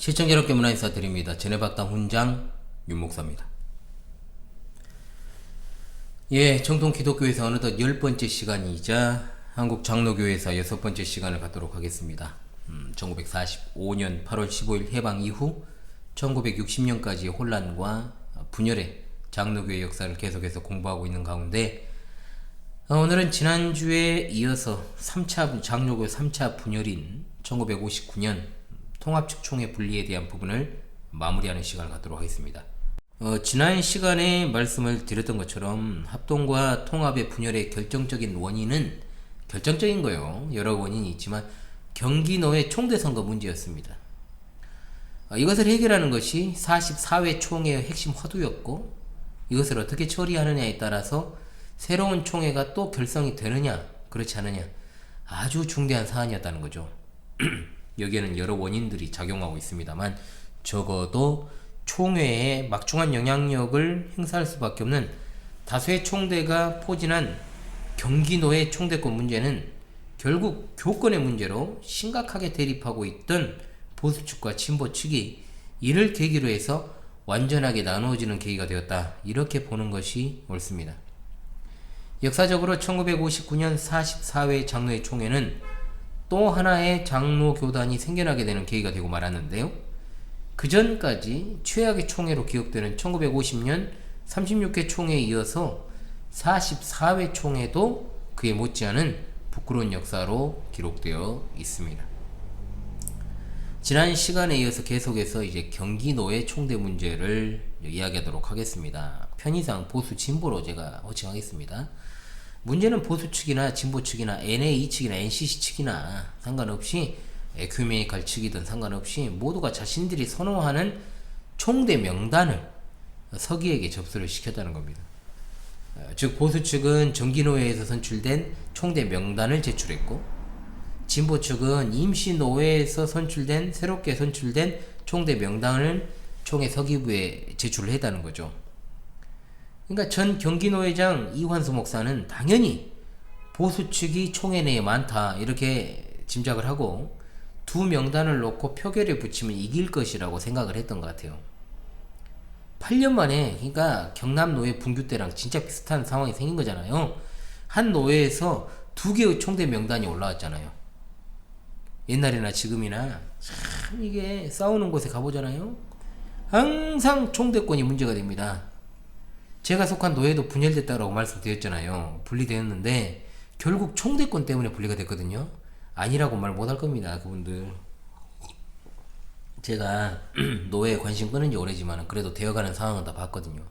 시청자 여러분께 문화 인사드립니다. 제네박당 훈장 윤목사입니다. 정통 기독교에서 어느덧 10번째 시간이자 한국 장로교회에서 6번째 시간을 갖도록 하겠습니다. 1945년 8월 15일 해방 이후 1960년까지의 혼란과 분열의 장로교회 역사를 계속해서 공부하고 있는 가운데 오늘은 지난주에 이어서 장로교 3차 분열인 1959년 통합측 총회 분리에 대한 부분을 마무리하는 시간을 갖도록 하겠습니다. 지난 시간에 말씀을 드렸던 것처럼 합동과 통합의 분열의 결정적인 원인은 결정적인 거예요. 여러 원인이 있지만 경기노회 총대선거 문제였습니다. 이것을 해결하는 것이 44회 총회의 핵심 화두였고, 이것을 어떻게 처리하느냐에 따라서 새로운 총회가 또 결성이 되느냐 그렇지 않느냐 아주 중대한 사안이었다는 거죠. 여기에는 여러 원인들이 작용하고 있습니다만 적어도 총회에 막중한 영향력을 행사할 수밖에 없는 다수의 총대가 포진한 경기노회 총대권 문제는 결국 교권의 문제로 심각하게 대립하고 있던 보수측과 진보측이 이를 계기로 해서 완전하게 나누어지는 계기가 되었다, 이렇게 보는 것이 옳습니다. 역사적으로 1959년 44회 장로회 총회는 또 하나의 장로교단이 생겨나게 되는 계기가 되고 말았는데요. 그 전까지 최악의 총회로 기억되는 1950년 36회 총회에 이어서 44회 총회도 그에 못지않은 부끄러운 역사로 기록되어 있습니다. 지난 시간에 이어서 계속해서 이제 경기노회 총대 문제를 이야기하도록 하겠습니다. 편의상 보수 진보로 제가 호칭하겠습니다. 문제는 보수 측이나 진보 측이나 NA 측이나 NCC 측이나 상관없이 에큐메니칼 측이든 상관없이 모두가 자신들이 선호하는 총대 명단을 서기에게 접수를 시켰다는 겁니다. 즉 보수 측은 정기노회에서 선출된 총대 명단을 제출했고, 진보 측은 임시노회에서 새롭게 선출된 총대 명단을 총회 서기부에 제출을 했다는 거죠. 그러니까 전 경기노회장 이환수 목사는 당연히 보수 측이 총회 내에 많다 이렇게 짐작을 하고 두 명단을 놓고 표결에 붙이면 이길 것이라고 생각을 했던 것 같아요. 8년 만에, 그러니까 경남노회 분규 때랑 진짜 비슷한 상황이 생긴 거잖아요. 한 노회에서 두 개의 총대 명단이 올라왔잖아요. 옛날이나 지금이나 참 이게 싸우는 곳에 가보잖아요. 항상 총대권이 문제가 됩니다. 제가 속한 노예도 분열됐다고 말씀드렸잖아요. 분리되었는데 결국 총대권 때문에 분리가 됐거든요. 아니라고 말 못할 겁니다, 그분들. 제가 노예에 관심 끊은 지 오래지만 그래도 되어가는 상황은 다 봤거든요.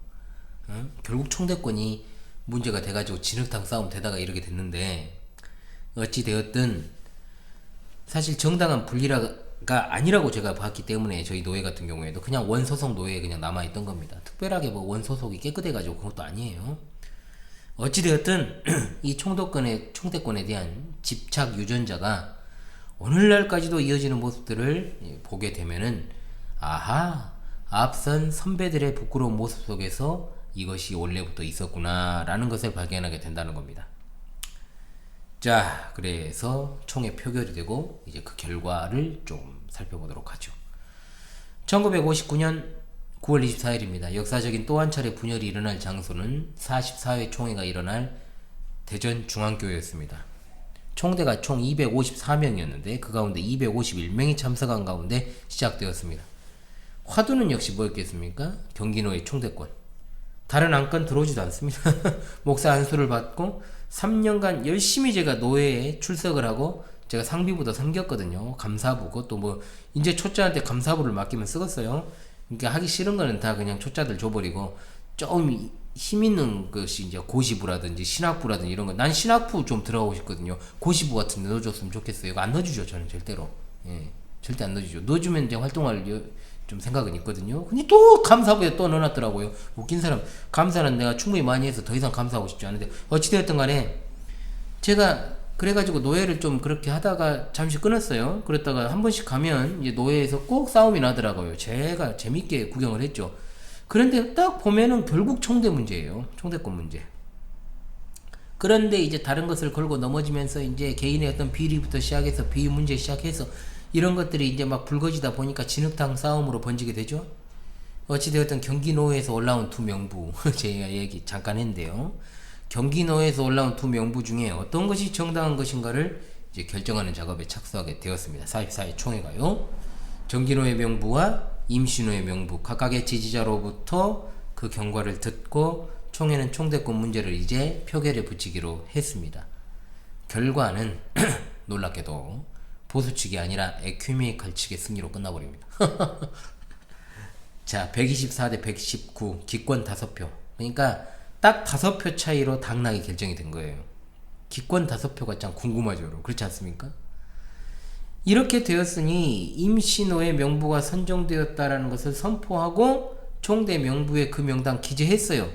결국 총대권이 문제가 돼가지고 진흙탕 싸움 되다가 이렇게 됐는데, 어찌 되었든 사실 정당한 분리가 아니라고 제가 봤기 때문에 저희 노예 같은 경우에도 그냥 원소속 노예에 그냥 남아있던 겁니다. 특별하게 뭐 원소속이 깨끗해가지고 그것도 아니에요. 어찌되었든 이 총대권에 대한 집착 유전자가 오늘날까지도 이어지는 모습들을 보게 되면은, 아하, 앞선 선배들의 부끄러운 모습 속에서 이것이 원래부터 있었구나 라는 것을 발견하게 된다는 겁니다. 자, 그래서 총회 표결이 되고 이제 그 결과를 좀 살펴보도록 하죠. 1959년 9월 24일입니다. 역사적인 또 한 차례 분열이 일어날 장소는 44회 총회가 일어날 대전 중앙교회였습니다. 총대가 총 254명이었는데 그 가운데 251명이 참석한 가운데 시작되었습니다. 화두는 역시 뭐였겠습니까? 경기노회 총대권. 다른 안건 들어오지도 않습니다. 목사 안수를 받고 3년간 열심히 제가 노회에 출석을 하고 제가 상비부도 섬겼거든요. 감사부, 그것도 뭐 이제 초짜한테 감사부를 맡기면 쓰겠어요. 그러니까 하기 싫은 거는 다 그냥 초짜들 줘버리고 좀 힘 있는 것이 이제 고시부라든지 신학부라든지 이런 거, 난 신학부 좀 들어가고 싶거든요. 고시부 같은 데 넣어줬으면 좋겠어요. 이거 안 넣어주죠, 저는 절대로. 절대 안 넣어주죠. 넣어주면 이제 활동할 좀 생각은 있거든요. 근데 또 감사부에 또 넣어놨더라고요. 웃긴 사람. 감사는 내가 충분히 많이 해서 더 이상 감사하고 싶지 않은데, 어찌되었든 간에 제가 그래가지고 노예를 좀 그렇게 하다가 잠시 끊었어요. 그랬다가 한 번씩 가면 이제 노예에서 꼭 싸움이 나더라고요. 제가 재밌게 구경을 했죠. 그런데 딱 보면은 결국 총대 문제예요. 총대권 문제. 그런데 이제 다른 것을 걸고 넘어지면서 이제 개인의 어떤 비리부터 시작해서 비위 문제 시작해서 이런 것들이 이제 막 불거지다 보니까 진흙탕 싸움으로 번지게 되죠. 어찌되었든 경기노회에서 올라온 두 명부 제가 얘기 잠깐 했는데요. 경기노회에서 올라온 두 명부 중에 어떤 것이 정당한 것인가를 이제 결정하는 작업에 착수하게 되었습니다. 44회 총회가요. 경기노회 명부와 임시노회 명부 각각의 지지자로부터 그 경과를 듣고 총회는 총대권 문제를 이제 표결에 붙이기로 했습니다. 결과는 놀랍게도 보수 측이 아니라 에큐메니컬 측의 승리로 끝나버립니다. 자, 124대 119 기권 5표. 그러니까 딱 5표 차이로 당락이 결정이 된 거예요. 기권 5표가 참 궁금하죠, 여러분. 그렇지 않습니까? 이렇게 되었으니 임시노회 명부가 선정되었다라는 것을 선포하고 총대 명부에 그 명단 기재했어요.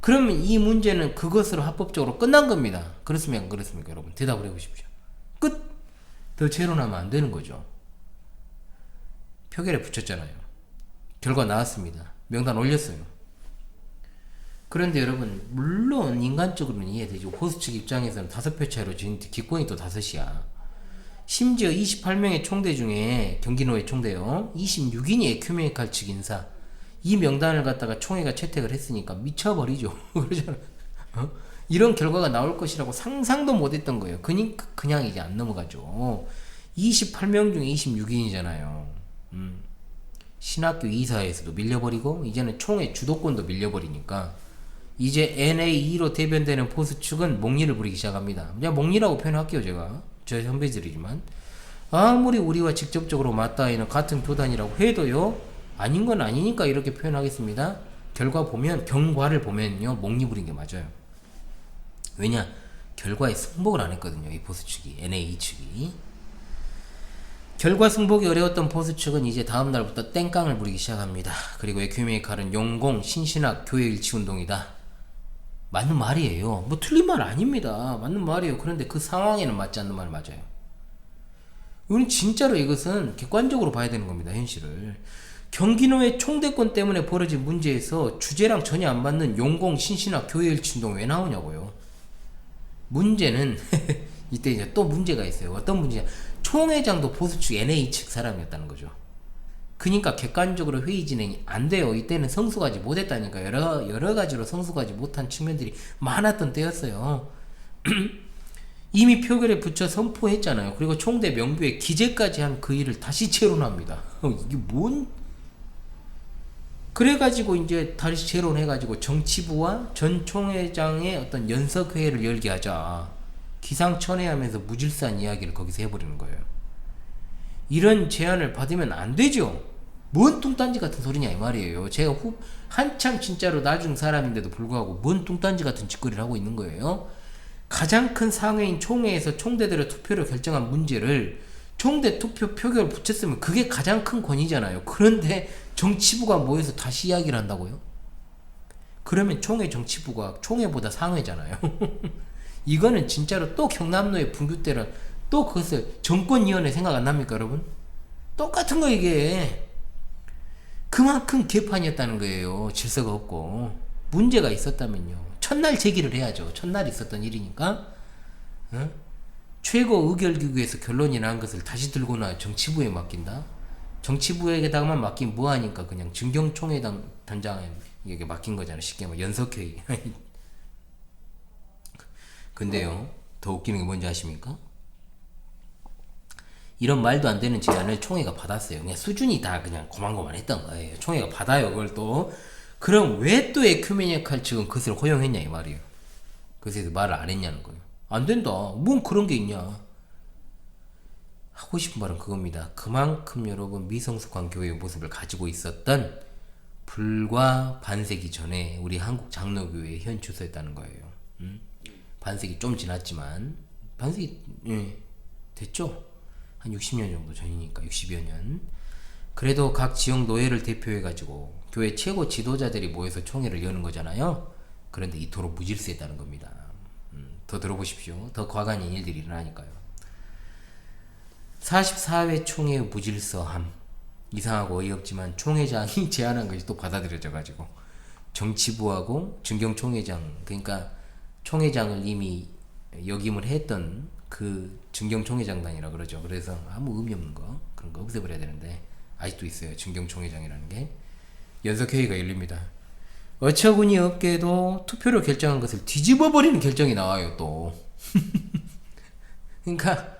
그러면 이 문제는 그것으로 합법적으로 끝난 겁니다. 그렇습니까? 안 그렇습니까? 여러분 대답을 해보십시오. 끝! 더 채론하면 안 되는 거죠. 표결에 붙였잖아요. 결과 나왔습니다. 명단 올렸어요. 그런데 여러분 물론 인간적으로는 이해되죠. 보수 측 입장에서는 5표 차이로 지금 기권이 또 5이야. 심지어 28명의 총대 중에 경기노회 총대요. 26인이 에큐메니컬 측 인사. 이 명단을 갖다가 총회가 채택을 했으니까 미쳐버리죠. 그러잖아. 이런 결과가 나올 것이라고 상상도 못했던 거예요. 그러니까 그냥 이제 안 넘어가죠. 28명 중에 26인이잖아요. 신학교 이사회에서도 밀려버리고 이제는 총회 주도권도 밀려버리니까 이제 NA2로 대변되는 보수 측은 목리를 부리기 시작합니다. 그냥 목리라고 표현할게요. 제가 저 선배들이지만 아무리 우리와 직접적으로 맞닿아있는 같은 교단이라고 해도요 아닌 건 아니니까 이렇게 표현하겠습니다. 경과를 보면요 목리 부린 게 맞아요. 왜냐 결과에 승복을 안 했거든요. 이 보수 측이 NA2 측이. 결과 승복이 어려웠던 보수 측은 이제 다음 날부터 땡깡을 부리기 시작합니다. 그리고 에큐메니칼은 용공, 신신학, 교회 일치 운동이다. 맞는 말이에요. 뭐 틀린 말 아닙니다. 맞는 말이에요. 그런데 그 상황에는 맞지 않는 말 맞아요. 우리는 진짜로 이것은 객관적으로 봐야 되는 겁니다. 현실을. 경기노회 총대권 때문에 벌어진 문제에서 주제랑 전혀 안 맞는 용공, 신신학, 교회 일치 운동 왜 나오냐고요. 문제는 이때 이제 또 문제가 있어요. 어떤 문제냐? 총회장도 보수 측 NA 측 사람이었다는 거죠. 그러니까 객관적으로 회의 진행이 안 돼요. 이때는 성숙하지 못했다니까. 여러 가지로 성숙하지 못한 측면들이 많았던 때였어요. 이미 표결에 붙여 선포했잖아요. 그리고 총대 명부에 기재까지 한 그 일을 다시 재론합니다. 이게 뭔? 그래가지고 이제 다시 재론해가지고 정치부와 전 총회장의 어떤 연석회의를 열게 하자. 기상천외하면서 무질서한 이야기를 거기서 해버리는 거예요. 이런 제안을 받으면 안 되죠. 뭔 뚱딴지 같은 소리냐 이 말이에요. 제가 한참 진짜로 나중 사람인데도 불구하고 뭔 뚱딴지 같은 짓거리를 하고 있는 거예요. 가장 큰 상회인 총회에서 총대들의 투표로 결정한 문제를 총대 투표 표결을 붙였으면 그게 가장 큰 권위잖아요. 그런데 정치부가 모여서 다시 이야기를 한다고요? 그러면 총회 정치부가 총회보다 상회잖아요. 이거는 진짜로 또 경남로의 분규 때는 또 그것을 정권위원회 생각 안 납니까 여러분? 똑같은 거 이게. 그만큼 개판이었다는 거예요. 질서가 없고. 문제가 있었다면요. 첫날 제기를 해야죠. 첫날 있었던 일이니까. 최고 의결기구에서 결론이 난 것을 다시 들고 나 정치부에 맡긴다? 정치부에게다가만 맡긴 뭐하니까 그냥 증경총회당 단장에게 맡긴 거잖아요. 쉽게 말해 연석회의. 근데요. 더 웃기는 게 뭔지 아십니까? 이런 말도 안 되는 제안을 총회가 받았어요. 그냥 수준이 다 그냥 고만고만했던 거예요. 총회가 받아요. 그걸 또. 그럼 왜 또 에큐메니칼 측은 그것을 허용했냐 이 말이에요. 그래서 말을 안 했냐는 거예요. 안 된다. 뭔 그런 게 있냐. 하고 싶은 말은 그겁니다. 그만큼 여러분 미성숙한 교회의 모습을 가지고 있었던 불과 반세기 전에 우리 한국 장로교회의 현 주소였다는 거예요. 반세기 좀 지났지만 반세기 됐죠? 한 60년 정도 전이니까 60여 년. 그래도 각 지역 노예를 대표해가지고 교회 최고 지도자들이 모여서 총회를 여는 거잖아요. 그런데 이토록 무질서했다는 겁니다. 더 들어보십시오. 더 과간인 일들이 일어나니까요. 44회 총회의 무질서함. 이상하고 어이없지만 총회장이 제안한 것이 또 받아들여져가지고 정치부하고 증경총회장, 그러니까 총회장을 이미 역임을 했던 그 증경총회장단이라 그러죠. 그래서 아무 의미 없는 거 그런 거 없애버려야 되는데 아직도 있어요. 증경총회장이라는 게. 연석회의가 열립니다. 어처구니 없게도 투표로 결정한 것을 뒤집어버리는 결정이 나와요 또. 그러니까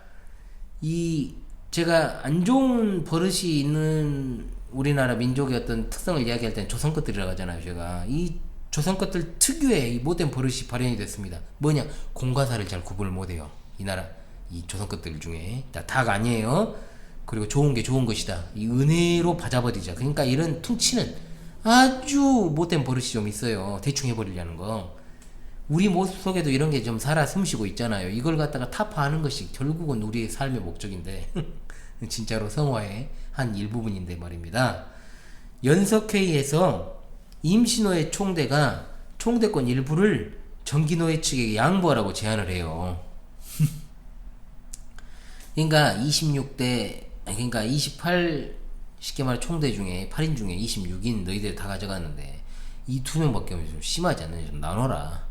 이 제가 안 좋은 버릇이 있는 우리나라 민족의 어떤 특성을 이야기할 때는 조선 것들이라고 하잖아요. 제가 이 조선 것들 특유의 이 못된 버릇이 발현이 됐습니다. 뭐냐, 공과 사를 잘 구분을 못해요. 이 나라 이 조선 것들 중에 다가 아니에요. 그리고 좋은 게 좋은 것이다, 이 은혜로 받아버리자. 그러니까 이런 퉁치는 아주 못된 버릇이 좀 있어요. 대충 해버리려는 거. 우리 모습 속에도 이런 게 좀 살아 숨쉬고 있잖아요. 이걸 갖다가 타파하는 것이 결국은 우리의 삶의 목적인데 진짜로 성화의 한 일부분인데 말입니다. 연석회의에서 임시노예 총대가 총대권 일부를 정기노예 측에게 양보하라고 제안을 해요. 그러니까 26대, 그러니까 28, 쉽게 말해 총대 중에 8인 중에 26인 너희들 다 가져갔는데 이 2명밖에 없으면 좀 심하지 않느냐, 좀 나눠라.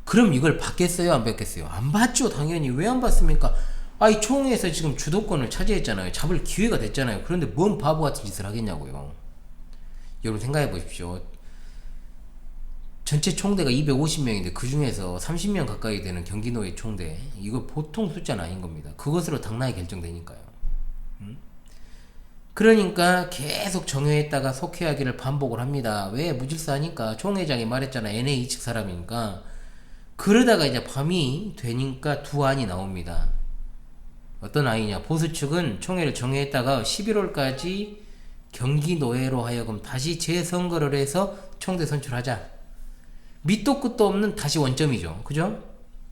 그럼 이걸 받겠어요, 안 받겠어요? 안 받죠, 당연히. 왜 안 받습니까? 이 총회에서 지금 주도권을 차지했잖아요. 잡을 기회가 됐잖아요. 그런데 뭔 바보 같은 짓을 하겠냐고요. 여러분 생각해 보십시오. 전체 총대가 250명인데 그 중에서 30명 가까이 되는 경기노예 총대, 이거 보통 숫자는 아닌 겁니다. 그것으로 당락이 결정되니까요. 그러니까 계속 정회했다가 속회하기를 반복을 합니다. 왜? 무질서하니까. 총회장이 말했잖아, NA 측 사람이니까. 그러다가 이제 밤이 되니까 두 안이 나옵니다. 어떤 안이냐, 보수 측은 총회를 정회했다가 11월까지 경기노예로 하여금 다시 재선거를 해서 총대 선출하자. 밑도 끝도 없는 다시 원점이죠. 그죠?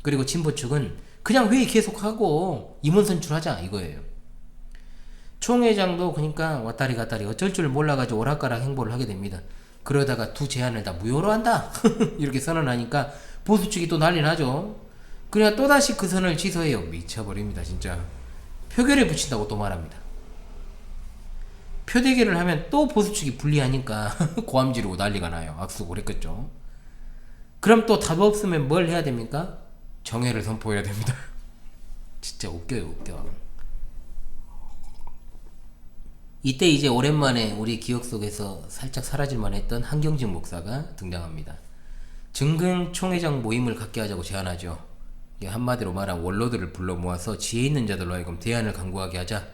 그리고 진보 측은 그냥 회의 계속하고 임원 선출하자 이거예요. 총회장도 그러니까 왔다리 갔다리 어쩔 줄 몰라가지고 오락가락 행보를 하게 됩니다. 그러다가 두 제안을 다 무효로 한다 이렇게 선언하니까 보수 측이 또 난리 나죠. 그냥 또다시 그 선을 취소해요. 미쳐버립니다 진짜. 표결에 붙인다고 또 말합니다. 표대결을 하면 또 보수 측이 불리하니까 고함 지르고 난리가 나요. 악수고 그랬겠죠. 그럼 또 답 없으면 뭘 해야 됩니까? 정회를 선포해야 됩니다. 진짜 웃겨요, 웃겨. 이때 이제 오랜만에 우리 기억 속에서 살짝 사라질만 했던 한경직 목사가 등장합니다. 증경총회장 모임을 갖게 하자고 제안하죠. 한마디로 말하면 원로들을 불러 모아서 지혜 있는 자들로 하여금 대안을 강구하게 하자.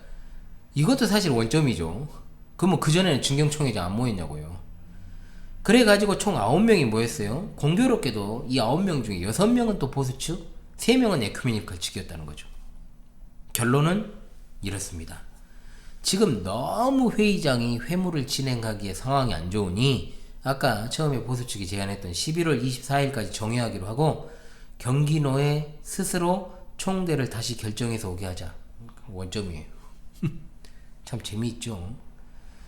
이것도 사실 원점이죠. 그럼 그전에는 증경총회장 안 모였냐고요. 그래가지고 총 9명이 모였어요. 공교롭게도 이 9명 중에 6명은 또 보수 측, 3명은 에큐메니컬 측이었다는 거죠. 결론은 이렇습니다. 지금 너무 회의장이 회무를 진행하기에 상황이 안 좋으니 아까 처음에 보수 측이 제안했던 11월 24일까지 정회하기로 하고 경기노예 스스로 총대를 다시 결정해서 오게 하자. 원점이에요. 참 재미있죠.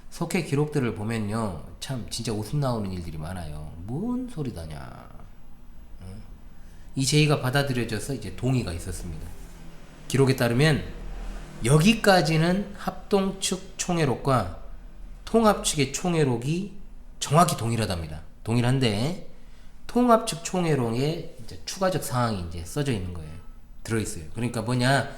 속회 기록들을 보면요, 참 진짜 웃음 나오는 일들이 많아요. 뭔 소리다냐. 이 제의가 받아들여져서 이제 동의가 있었습니다. 기록에 따르면 여기까지는 합동 측 총회록과 통합 측의 총회록이 정확히 동일하답니다. 동일한데 통합 측 총회록에 이제 추가적 사항이 이제 써져 있는 거예요. 들어있어요. 그러니까 뭐냐,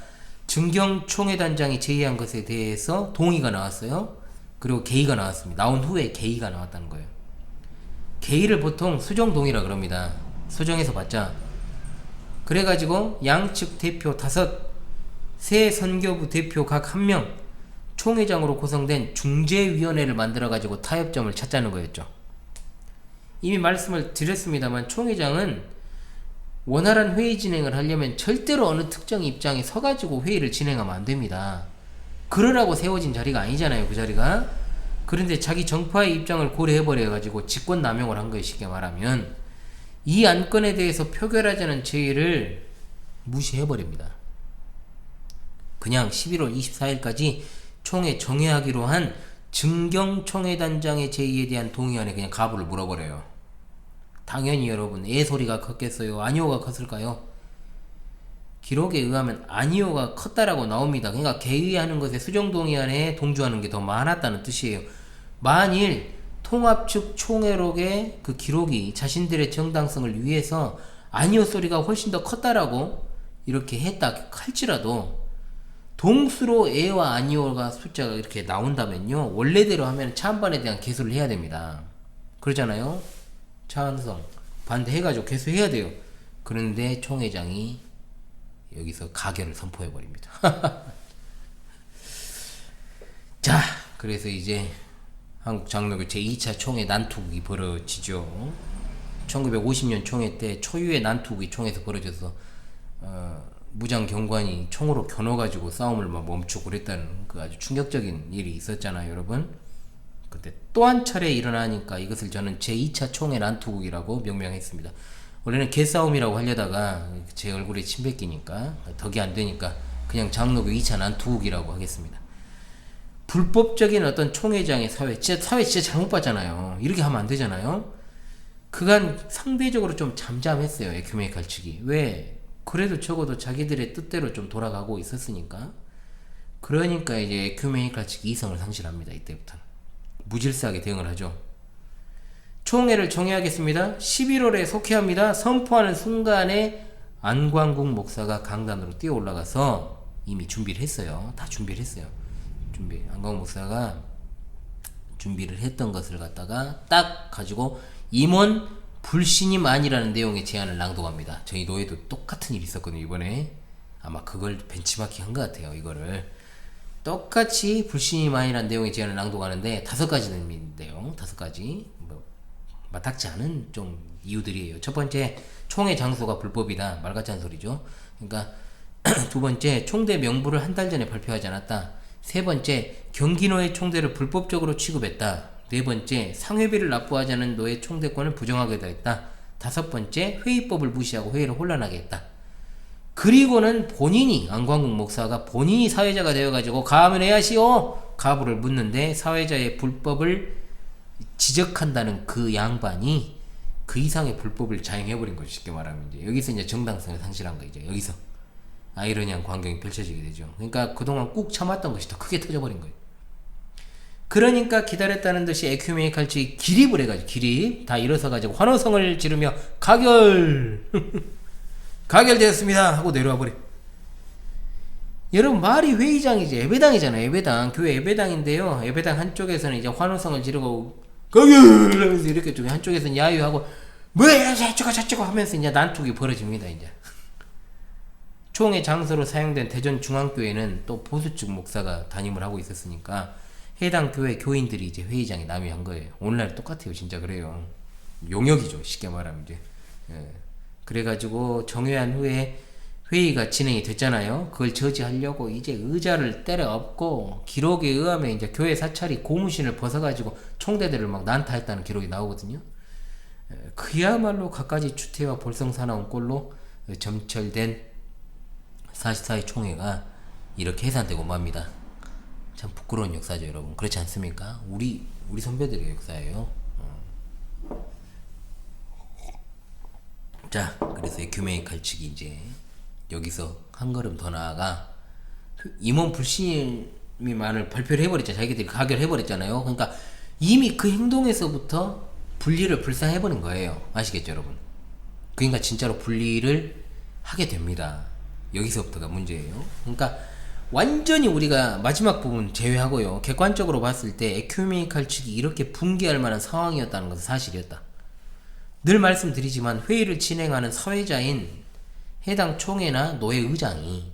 증경 총회단장이 제의한 것에 대해서 동의가 나왔어요. 그리고 개의가 나왔습니다. 나온 후에 개의가 나왔다는 거예요. 개의를 보통 수정동의라 그럽니다. 수정해서 받자. 그래가지고 양측 대표 5, 새 선교부 대표 각 1명, 총회장으로 구성된 중재위원회를 만들어가지고 타협점을 찾자는 거였죠. 이미 말씀을 드렸습니다만 총회장은 원활한 회의 진행을 하려면 절대로 어느 특정 입장에 서가지고 회의를 진행하면 안 됩니다. 그러라고 세워진 자리가 아니잖아요, 그 자리가. 그런데 자기 정파의 입장을 고려해버려가지고 직권 남용을 한 거예요, 쉽게 말하면. 이 안건에 대해서 표결하자는 제의를 무시해버립니다. 그냥 11월 24일까지 총회 정회하기로 한 증경총회단장의 제의에 대한 동의안에 그냥 가부를 물어버려요. 당연히 여러분, 소리가 컸겠어요? 아니오가 컸을까요? 기록에 의하면 아니오가 컸다라고 나옵니다. 그러니까 개의하는 것에 수정동의안에 동조하는 게 더 많았다는 뜻이에요. 만일 통합 측 총회록의 그 기록이 자신들의 정당성을 위해서 아니오 소리가 훨씬 더 컸다라고 이렇게 했다 할지라도 동수로 에와 아니오가 숫자가 이렇게 나온다면요, 원래대로 하면 차한반에 대한 개수를 해야 됩니다. 그러잖아요. 차한성 반대해가지고 개수해야 돼요. 그런데 총회장이 여기서 가결을 선포해버립니다. 자, 그래서 이제 한국장로교 제2차 총회 난투극이 벌어지죠. 1950년 총회 때 초유의 난투극이 총에서 벌어져서 무장경관이 총으로 겨눠가지고 싸움을 막 멈추고 그랬다는 그 아주 충격적인 일이 있었잖아요, 여러분. 그때 또 한 차례 일어나니까 이것을 저는 제2차 총회 난투극이라고 명명했습니다. 원래는 개싸움이라고 하려다가 제 얼굴에 침 뱉기니까 덕이 안 되니까 그냥 장로교 2차 난투극이라고 하겠습니다. 불법적인 어떤 총회장의 사회 진짜 잘못 봤잖아요. 이렇게 하면 안 되잖아요. 그간 상대적으로 좀 잠잠했어요, 에큐메니칼 측이. 왜? 그래도 적어도 자기들의 뜻대로 좀 돌아가고 있었으니까. 그러니까 이제 에큐메니칼 측이 이성을 상실합니다. 이때부터 무질서하게 대응을 하죠. 총회를 정해야겠습니다. 11월에 속회합니다. 선포하는 순간에 안광국 목사가 강단으로 뛰어 올라가서 이미 준비를 했어요. 다 준비를 했어요. 안광국 목사가 준비를 했던 것을 갖다가 딱 가지고 임원 불신임 아니라는 내용의 제안을 낭독합니다. 저희 노예도 똑같은 일이 있었거든요, 이번에. 아마 그걸 벤치마킹 한 것 같아요, 이거를. 똑같이 불신임 아니라는 내용의 제안을 낭독하는데 5가지인데요. 5가지. 마땅치 않은 좀 이유들이에요. 첫 번째, 총회 장소가 불법이다. 말 같지 않은 소리죠. 그러니까 두 번째, 총대 명부를 한 달 전에 발표하지 않았다. 세 번째, 경기노예 총대를 불법적으로 취급했다. 네 번째, 상회비를 납부하지 않은 노예 총대권을 부정하게 했다. 다섯 번째, 회의법을 무시하고 회의를 혼란하게 했다. 그리고는 본인이, 안광국 목사가 본인이 사회자가 되어가지고 가하면 해야시오 가부를 묻는데 사회자의 불법을 지적한다는 그 양반이 그 이상의 불법을 자행해버린 거죠. 쉽게 말하면 이제 여기서 이제 정당성을 상실한 거죠. 여기서 아이러니한 광경이 펼쳐지게 되죠. 그러니까 그동안 꾹 참았던 것이 더 크게 터져버린 거예요. 그러니까 기다렸다는 듯이 에큐메니칼 측이 기립을 해가지고 기립 다 일어서가지고 환호성을 지르며 가결 가결되었습니다 하고 내려와 버려. 여러분, 말이 회의장이지 예배당이잖아요. 예배당, 교회 예배당인데요. 예배당 한쪽에서는 이제 환호성을 지르고 가결 하면서 이렇게 좀 한쪽에서는 야유하고 뭐야 저쩌고 하면서 이제 난투기 벌어집니다. 이제 총회 장소로 사용된 대전중앙교회는 또 보수 측 목사가 담임을 하고 있었으니까 해당 교회 교인들이 이제 회의장에 남이한 거예요. 오늘날 똑같아요. 진짜 그래요. 용역이죠. 쉽게 말하면 이제. 그래가지고 정회한 후에 회의가 진행이 됐잖아요. 그걸 저지하려고 이제 의자를 때려 엎고 기록에 의하면 이제 교회 사찰이 고무신을 벗어가지고 총대들을 막 난타했다는 기록이 나오거든요. 그야말로 갖가지 추태와 볼성사나운 꼴로 점철된 44회 총회가 이렇게 해산되고 맙니다. 참 부끄러운 역사죠, 여러분. 그렇지 않습니까? 우리 선배들의 역사예요. 자, 그래서 에큐메니칼 측이 이제 여기서 한 걸음 더 나아가 임원 불신임만을 발표를 해버렸잖아요. 자기들이 가결해버렸잖아요. 그러니까 이미 그 행동에서부터 분리를 불사해버린 거예요. 아시겠죠, 여러분? 그러니까 진짜로 분리를 하게 됩니다. 여기서부터가 문제예요. 그러니까 완전히 우리가 마지막 부분 제외하고요, 객관적으로 봤을 때 에큐메니칼 측이 이렇게 붕괴할 만한 상황이었다는 것은 사실이었다. 늘 말씀드리지만 회의를 진행하는 사회자인 해당 총회나 노회 의장이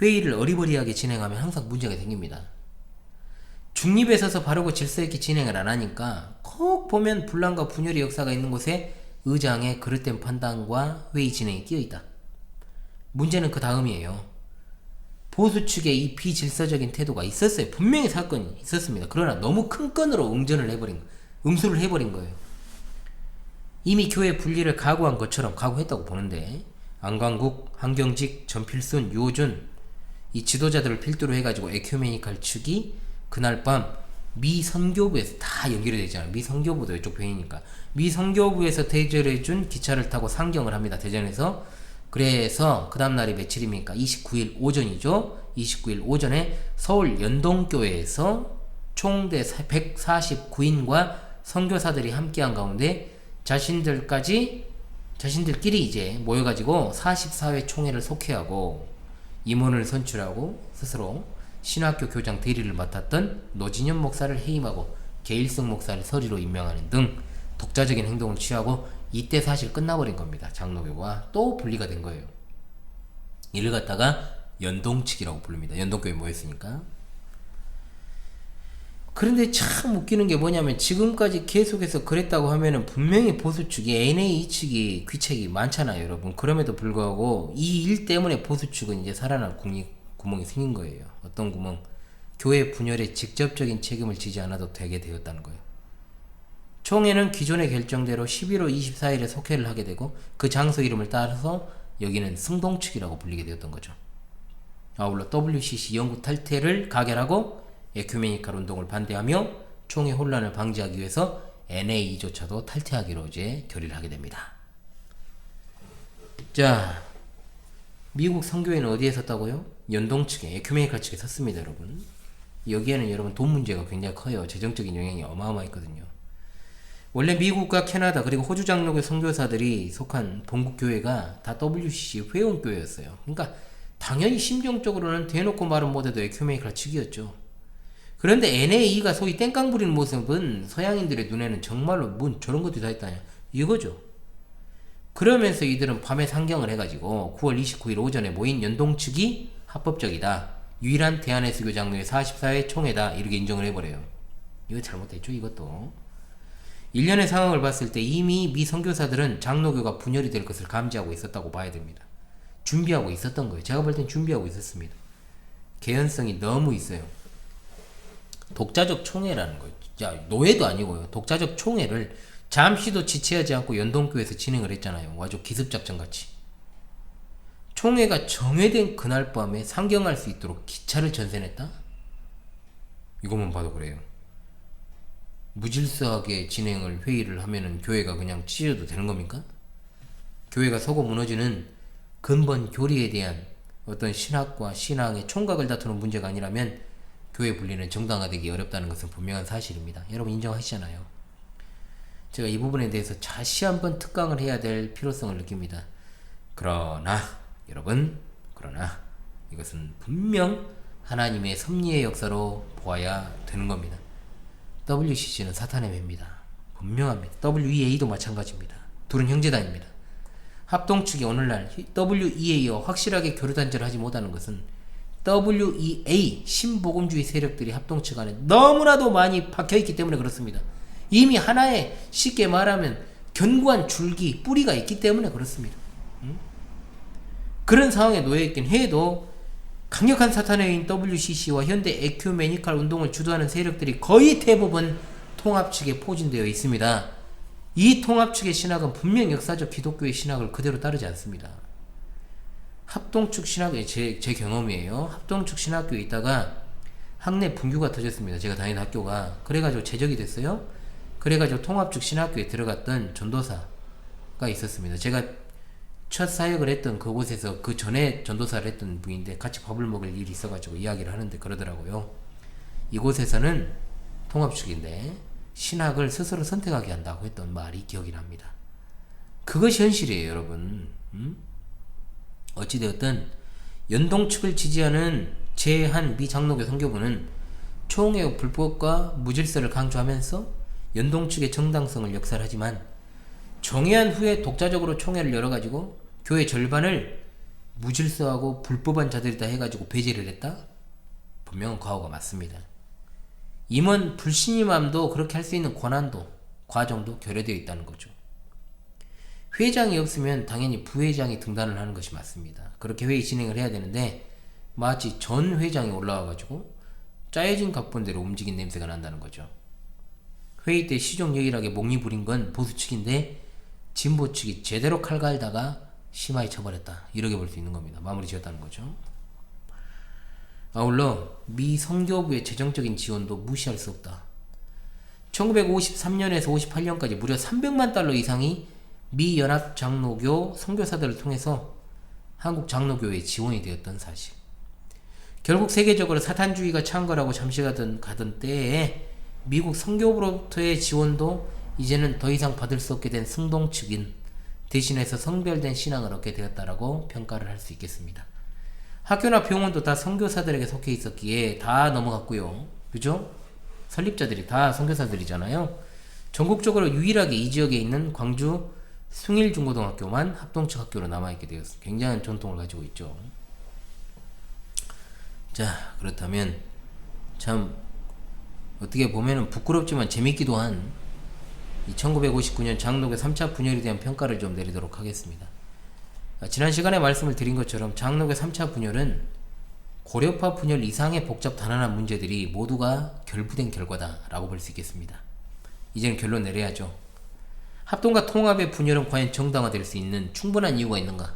회의를 어리버리하게 진행하면 항상 문제가 생깁니다. 중립에 서서 바르고 질서 있게 진행을 안 하니까 꼭 보면 분란과 분열의 역사가 있는 곳에 의장의 그릇된 판단과 회의 진행이 끼어있다. 문제는 그 다음이에요. 보수 측의 이 비질서적인 태도가 있었어요. 분명히 사건이 있었습니다. 그러나 너무 큰 건으로 응수를 해버린 거예요. 이미 교회 분리를 각오한 것처럼 각오했다고 보는데 안광국, 한경직, 전필순, 유호준 이 지도자들을 필두로 해가지고 에큐메니칼 측이 그날 밤 미 선교부에서 다 연결이 되잖아요. 미 선교부도 이쪽 편이니까 미 선교부에서 대절해준 기차를 타고 상경을 합니다. 대전에서. 그래서 그 다음날이 며칠입니까? 29일 오전이죠. 29일 오전에 서울 연동교회에서 총대 149인과 선교사들이 함께한 가운데 자신들까지 자신들끼리 이제 모여가지고 44회 총회를 속회하고 임원을 선출하고 스스로 신학교 교장 대리를 맡았던 노진현 목사를 해임하고 계일성 목사를 서리로 임명하는 등 독자적인 행동을 취하고 이때 사실 끝나버린 겁니다. 장로교가 또 분리가 된 거예요. 이를 갖다가 연동측이라고 부릅니다. 연동교회 모였으니까. 그런데 참 웃기는 게 뭐냐면 지금까지 계속해서 그랬다고 하면은 분명히 보수 측이 NA 측이 귀책이 많잖아요, 여러분. 그럼에도 불구하고 이 일 때문에 보수 측은 이제 살아날 구멍이 생긴 거예요. 어떤 구멍? 교회 분열에 직접적인 책임을 지지 않아도 되게 되었다는 거예요. 총회는 기존의 결정대로 11월 24일에 속회를 하게 되고 그 장소 이름을 따라서 여기는 승동측이라고 불리게 되었던 거죠. 아울러 WCC 영구 탈퇴를 가결하고 에큐메니칼 운동을 반대하며 총회 혼란을 방지하기 위해서 NA조차도 탈퇴하기로 이제 결의를 하게 됩니다. 자, 미국 선교회는 어디에 섰다고요? 연동 측에, 에큐메니칼 측에 섰습니다, 여러분. 여기에는 여러분 돈 문제가 굉장히 커요. 재정적인 영향이 어마어마했거든요. 원래 미국과 캐나다 그리고 호주 장로교 선교사들이 속한 본국교회가 다 WCC 회원교회였어요. 그러니까 당연히 심정적으로는 대놓고 말은 못해도 에큐메니칼 측이었죠. 그런데 NA가 소위 땡깡 부리는 모습은 서양인들의 눈에는 정말로 뭔 저런 것들이 다 있다냐 이거죠. 그러면서 이들은 밤에 상경을 해가지고 9월 29일 오전에 모인 연동 측이 합법적이다. 유일한 대한해수교 장로의 44회 총회다. 이렇게 인정을 해버려요. 이거 잘못됐죠, 이것도. 일련의 상황을 봤을 때 이미 미 선교사들은 장로교가 분열이 될 것을 감지하고 있었다고 봐야 됩니다. 준비하고 있었던 거예요. 제가 볼 땐 준비하고 있었습니다. 개연성이 너무 있어요. 독자적 총회라는 거예요. 자, 노예도 아니고요. 독자적 총회를 잠시도 지체하지 않고 연동교에서 진행을 했잖아요. 아주 기습작전 같이. 총회가 정회된 그날 밤에 상경할 수 있도록 기차를 전세냈다? 이것만 봐도 그래요. 무질서하게 진행을 회의를 하면은 교회가 그냥 찢어도 되는 겁니까? 교회가 서고 무너지는 근본 교리에 대한 어떤 신학과 신앙의 총각을 다투는 문제가 아니라면 교회 분리는 정당화되기 어렵다는 것은 분명한 사실입니다. 여러분 인정하시잖아요. 제가 이 부분에 대해서 다시 한번 특강을 해야 될 필요성을 느낍니다. 그러나 여러분, 그러나 이것은 분명 하나님의 섭리의 역사로 보아야 되는 겁니다. WCC는 사탄의 매입니다. 분명합니다. WEA도 마찬가지입니다. 둘은 형제단입니다. 합동 측이 오늘날 WEA와 확실하게 교류단절을 하지 못하는 것은 WEA 신복음주의 세력들이 합동 측 안에 너무나도 많이 박혀있기 때문에 그렇습니다. 이미 하나의 쉽게 말하면 견고한 줄기, 뿌리가 있기 때문에 그렇습니다. 그런 상황에 놓여있긴 해도 강력한 사탄의 인 WCC와 현대 에큐메니칼 운동을 주도하는 세력들이 거의 대부분 통합 측에 포진되어 있습니다. 이 통합 측의 신학은 분명 역사적 기독교의 신학을 그대로 따르지 않습니다. 합동축 신학교에 제 경험이에요. 합동축 신학교에 있다가 학내 분규가 터졌습니다. 제가 다니는 학교가. 그래가지고 제적이 됐어요. 그래가지고 통합축 신학교에 들어갔던 전도사가 있었습니다. 제가 첫 사역을 했던 그곳에서 그 전에 전도사를 했던 분인데 같이 밥을 먹을 일이 있어가지고 이야기를 하는데 그러더라고요. 이곳에서는 통합축인데 신학을 스스로 선택하게 한다고 했던 말이 기억이 납니다. 그것이 현실이에요, 여러분. 어찌되었든 연동축을 지지하는 제한 미 장로교 선교부는 총회의 불법과 무질서를 강조하면서 연동축의 정당성을 역설하지만 정회한 후에 독자적으로 총회를 열어가지고 교회 절반을 무질서하고 불법한 자들이다 해가지고 배제를 했다? 분명한 과오가 맞습니다. 임원 불신임함도 그렇게 할 수 있는 권한도 과정도 결여되어 있다는 거죠. 회장이 없으면 당연히 부회장이 등단을 하는 것이 맞습니다. 그렇게 회의 진행을 해야 되는데 마치 전 회장이 올라와가지고 짜여진 각본대로 움직인 냄새가 난다는 거죠. 회의 때 시종일하게 목리 부린 건 보수 측인데 진보 측이 제대로 칼 갈다가 심하게 쳐버렸다. 이렇게 볼 수 있는 겁니다. 마무리 지었다는 거죠. 아울러 미 선교부의 재정적인 지원도 무시할 수 없다. 1953년에서 58년까지 무려 300만 달러 이상이 미 연합 장로교 선교사들을 통해서 한국 장로교회에 지원이 되었던 사실. 결국 세계적으로 사탄주의가 창궐하고 잠시 가던 때에 미국 선교부로부터의 지원도 이제는 더 이상 받을 수 없게 된 승동 측인 대신해서 성별된 신앙을 얻게 되었다라고 평가를 할 수 있겠습니다. 학교나 병원도 다 선교사들에게 속해 있었기에 다 넘어갔고요. 그죠? 설립자들이 다 선교사들이잖아요. 전국적으로 유일하게 이 지역에 있는 광주 숭일중고등학교만 합동측 학교로 남아있게 되었습니다. 굉장한 전통을 가지고 있죠. 자, 그렇다면 참 어떻게 보면 부끄럽지만 재밌기도 한 이 1959년 장로교 3차 분열에 대한 평가를 좀 내리도록 하겠습니다. 지난 시간에 말씀을 드린 것처럼 장로교 3차 분열은 고려파 분열 이상의 복잡 단란한 문제들이 모두가 결부된 결과다라고 볼 수 있겠습니다. 이제는 결론 내려야죠. 합동과 통합의 분열은 과연 정당화될 수 있는 충분한 이유가 있는가?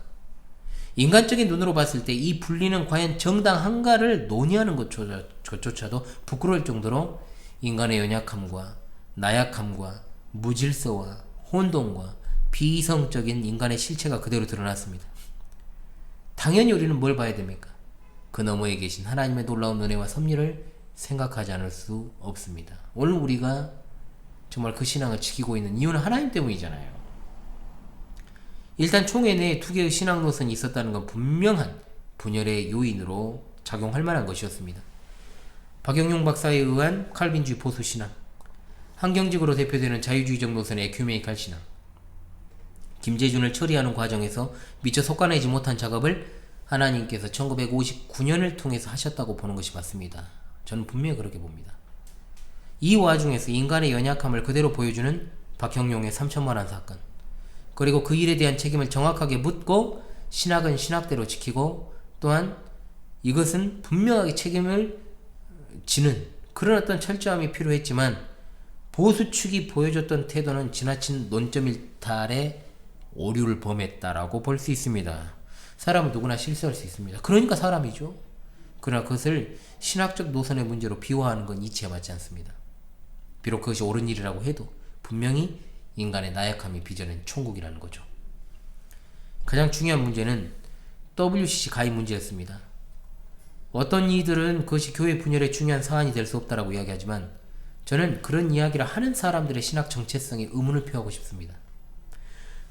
인간적인 눈으로 봤을 때 이 분리는 과연 정당한가를 논의하는 것조차도 부끄러울 정도로 인간의 연약함과 나약함과 무질서와 혼돈과 비이성적인 인간의 실체가 그대로 드러났습니다. 당연히 우리는 뭘 봐야 됩니까? 그 너머에 계신 하나님의 놀라운 은혜와 섭리를 생각하지 않을 수 없습니다. 오늘 우리가 정말 그 신앙을 지키고 있는 이유는 하나님 때문이잖아요. 일단 총회 내에 두 개의 신앙 노선이 있었다는 건 분명한 분열의 요인으로 작용할 만한 것이었습니다. 박영용 박사에 의한 칼빈주의 보수신앙, 환경적으로 대표되는 자유주의적 노선의 에큐메니칼 신앙, 김재준을 처리하는 과정에서 미처 속아내지 못한 작업을 하나님께서 1959년을 통해서 하셨다고 보는 것이 맞습니다. 저는 분명히 그렇게 봅니다. 이 와중에서 인간의 연약함을 그대로 보여주는 박형용의 3천만원 사건, 그리고 그 일에 대한 책임을 정확하게 묻고 신학은 신학대로 지키고, 또한 이것은 분명하게 책임을 지는 그런 어떤 철저함이 필요했지만 보수 측이 보여줬던 태도는 지나친 논점 일탈의 오류를 범했다라고 볼 수 있습니다. 사람은 누구나 실수할 수 있습니다. 그러니까 사람이죠. 그러나 그것을 신학적 노선의 문제로 비화하는 건 이치에 맞지 않습니다. 비록 그것이 옳은 일이라고 해도 분명히 인간의 나약함이 빚어낸 총국이라는 거죠. 가장 중요한 문제는 WCC 가입 문제였습니다. 어떤 이들은 그것이 교회 분열의 중요한 사안이 될 수 없다라고 이야기하지만 저는 그런 이야기를 하는 사람들의 신학 정체성에 의문을 표하고 싶습니다.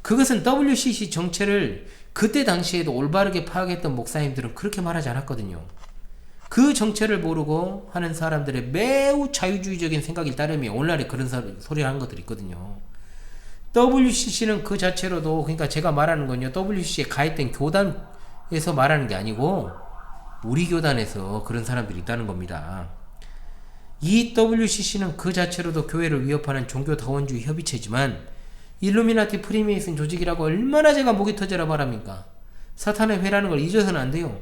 그것은 WCC 정체를 그때 당시에도 올바르게 파악했던 목사님들은 그렇게 말하지 않았거든요. 그 정체를 모르고 하는 사람들의 매우 자유주의적인 생각일 따름이에요. 오늘날에 그런 소리를 하는 것들이 있거든요. WCC는 그 자체로도, 그러니까 제가 말하는 건요, WCC에 가입된 교단에서 말하는 게 아니고 우리 교단에서 그런 사람들이 있다는 겁니다. 이 WCC는 그 자체로도 교회를 위협하는 종교다원주의 협의체지만 일루미나티 프리메이슨 조직이라고 얼마나 제가 목이 터져라 말합니까? 사탄의 회라는 걸 잊어서는 안 돼요.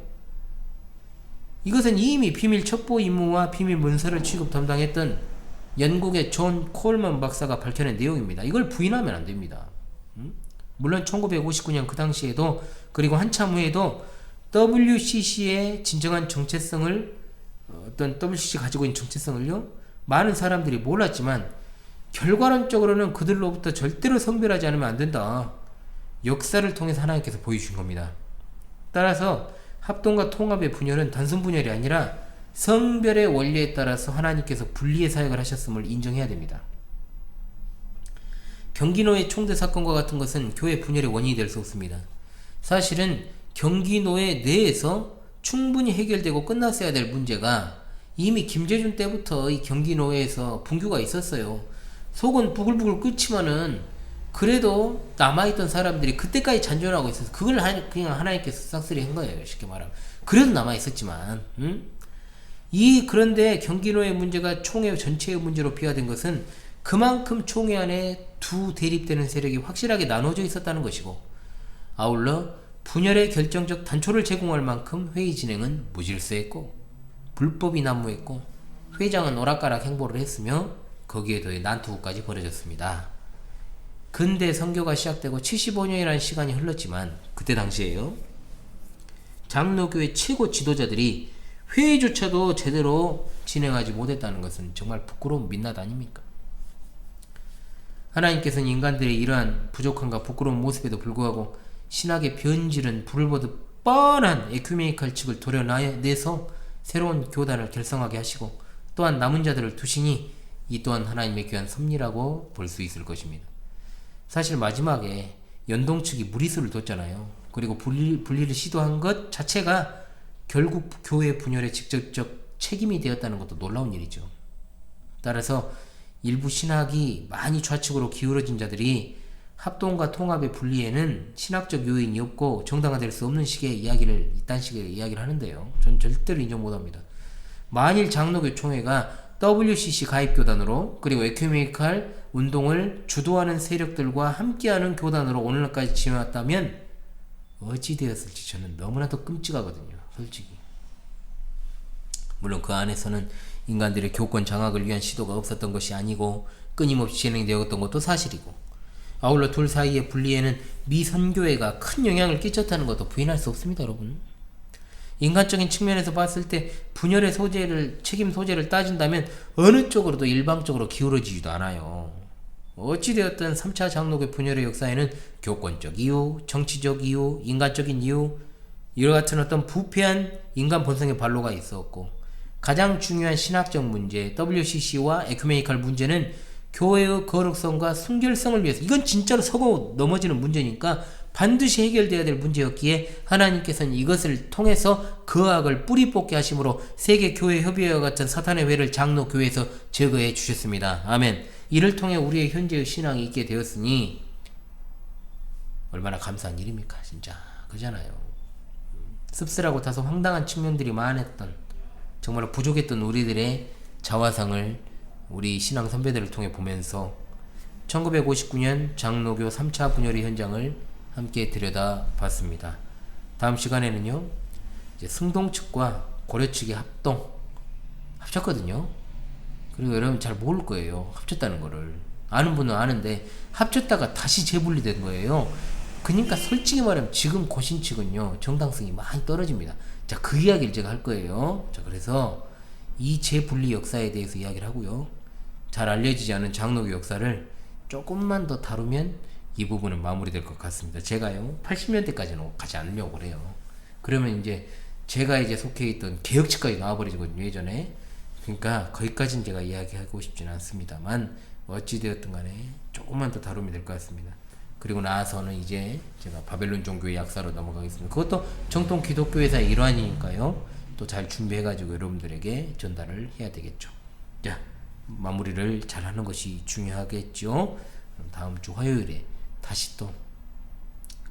이것은 이미 비밀 첩보 임무와 비밀 문서를 취급 담당했던 영국의 존 콜먼 박사가 밝혀낸 내용입니다. 이걸 부인하면 안 됩니다. 물론 1959년 그 당시에도, 그리고 한참 후에도 WCC의 진정한 정체성을, 어떤 WCC가 가지고 있는 정체성을요, 많은 사람들이 몰랐지만 결과론적으로는 그들로부터 절대로 성별하지 않으면 안 된다. 역사를 통해서 하나님께서 보여주신 겁니다. 따라서 합동과 통합의 분열은 단순 분열이 아니라 성별의 원리에 따라서 하나님께서 분리의 사역을 하셨음을 인정해야 됩니다. 경기노예 총대 사건과 같은 것은 교회 분열의 원인이 될 수 없습니다. 사실은 경기노예 내에서 충분히 해결되고 끝났어야 될 문제가 이미 김재준 때부터 이 경기노예에서 분규가 있었어요. 속은 부글부글 끓지만은 그래도 남아있던 사람들이 그때까지 잔존하고 있어서 그걸 그냥 하나님께서 싹쓸이 한 거예요. 쉽게 말하면. 그래도 남아있었지만, 그런데 경기노예 문제가 총회 전체의 문제로 비화된 것은 그만큼 총회 안에 두 대립되는 세력이 확실하게 나눠져 있었다는 것이고, 아울러 분열의 결정적 단초를 제공할 만큼 회의 진행은 무질서했고 불법이 난무했고 회장은 오락가락 행보를 했으며 거기에 더해 난투까지 벌어졌습니다. 근대 선교가 시작되고 75년이라는 시간이 흘렀지만 그때 당시에요, 장로교회 최고 지도자들이 회의조차도 제대로 진행하지 못했다는 것은 정말 부끄러운 민낯 아닙니까? 하나님께서는 인간들의 이러한 부족함과 부끄러운 모습에도 불구하고 신학의 변질은 불을 보듯 뻔한 에큐메니칼 측을 도려내서 새로운 교단을 결성하게 하시고 또한 남은 자들을 두시니 이 또한 하나님의 귀한 섭리라고 볼 수 있을 것입니다. 사실 마지막에 연동 측이 무리수를 뒀잖아요. 그리고 분리를 시도한 것 자체가 결국 교회 분열의 직접적 책임이 되었다는 것도 놀라운 일이죠. 따라서 일부 신학이 많이 좌측으로 기울어진 자들이 합동과 통합의 분리에는 신학적 요인이 없고 정당화될 수 없는 식의 이야기를 이딴 식의 이야기를 하는데요. 저는 절대로 인정 못합니다. 만일 장로교 총회가 WCC 가입교단으로 그리고 에큐메니칼 운동을 주도하는 세력들과 함께하는 교단으로 오늘날까지 지어왔다면 어찌 되었을지 저는 너무나도 끔찍하거든요. 솔직히. 물론 그 안에서는 인간들의 교권 장악을 위한 시도가 없었던 것이 아니고 끊임없이 진행되었던 것도 사실이고, 아울러 둘 사이의 분리에는 미선교회가 큰 영향을 끼쳤다는 것도 부인할 수 없습니다. 여러분, 인간적인 측면에서 봤을 때 분열의 책임 소재를 따진다면 어느 쪽으로도 일방적으로 기울어지지도 않아요. 어찌되었든 3차 장로교 분열의 역사에는 교권적 이유, 정치적 이유, 인간적인 이유, 이와 같은 어떤 부패한 인간 본성의 반로가 있었고, 가장 중요한 신학적 문제, WCC와 에큐메니칼 문제는 교회의 거룩성과 순결성을 위해서, 이건 진짜로 서고 넘어지는 문제니까 반드시 해결돼야 될 문제였기에 하나님께서는 이것을 통해서 그 악을 뿌리 뽑게 하심으로 세계교회협의회와 같은 사탄의 회를 장로교회에서 제거해 주셨습니다. 아멘. 이를 통해 우리의 현재의 신앙이 있게 되었으니 얼마나 감사한 일입니까? 진짜 그잖아요. 씁쓸하고 다소 황당한 측면들이 많았던, 정말 부족했던 우리들의 자화상을 우리 신앙 선배들을 통해 보면서 1959년 장로교 3차 분열의 현장을 함께 들여다봤습니다. 다음 시간에는요, 이제 승동 측과 고려 측이 합쳤거든요. 그리고 여러분 잘 모를 거예요. 합쳤다는 거를. 아는 분은 아는데 합쳤다가 다시 재분리된 거예요. 그러니까 솔직히 말하면 지금 고신 측은요, 정당성이 많이 떨어집니다. 자, 그 이야기를 제가 할 거예요. 자, 그래서 이 재분리 역사에 대해서 이야기를 하고요, 잘 알려지지 않은 장로교 역사를 조금만 더 다루면 이 부분은 마무리될 것 같습니다. 제가요 80년대까지는 가지 않으려고 그래요. 그러면 이제 제가 이제 속해 있던 개혁측까지 나와버리거든요, 예전에. 그러니까 거기까지는 제가 이야기하고 싶지는 않습니다만 어찌되었든 간에 조금만 더 다루면 될 것 같습니다. 그리고 나서는 이제 제가 바벨론 종교의 약사로 넘어가겠습니다. 그것도 정통 기독교회사의 일환이니까요, 또 잘 준비해가지고 여러분들에게 전달을 해야 되겠죠. 자, 마무리를 잘 하는 것이 중요하겠죠. 그럼 다음 주 화요일에 다시 또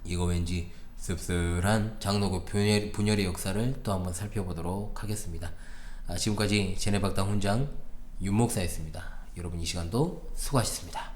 이거 왠지 씁쓸한 장로교 분열의 역사를 또 한번 살펴보도록 하겠습니다. 지금까지 제네박당 훈장 윤목사였습니다. 여러분 이 시간도 수고하셨습니다.